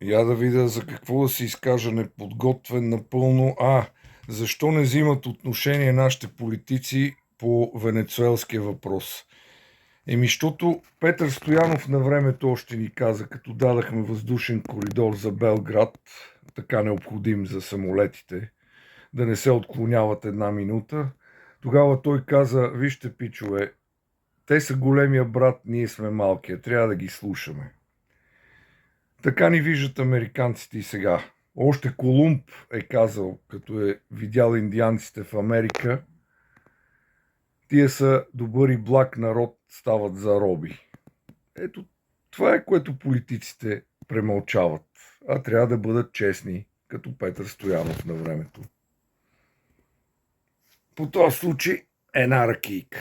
Я да видя за какво да се изкажа неподготвен напълно. Защо не взимат отношение нашите политици по венецуелския въпрос? Защото Петър Стоянов на времето още ни каза, като дадахме въздушен коридор за Белград, така необходим за самолетите, да не се отклоняват една минута. Тогава той каза: вижте, пичове, те са големия брат, ние сме малкия, трябва да ги слушаме. Така ни виждат американците и сега. Още Колумб е казал, като е видял индианците в Америка: тия са добър и благ народ, стават за роби. Ето, това е, което политиците премълчават, а трябва да бъдат честни, като Петър Стоянов на времето. По този случай една ракийка.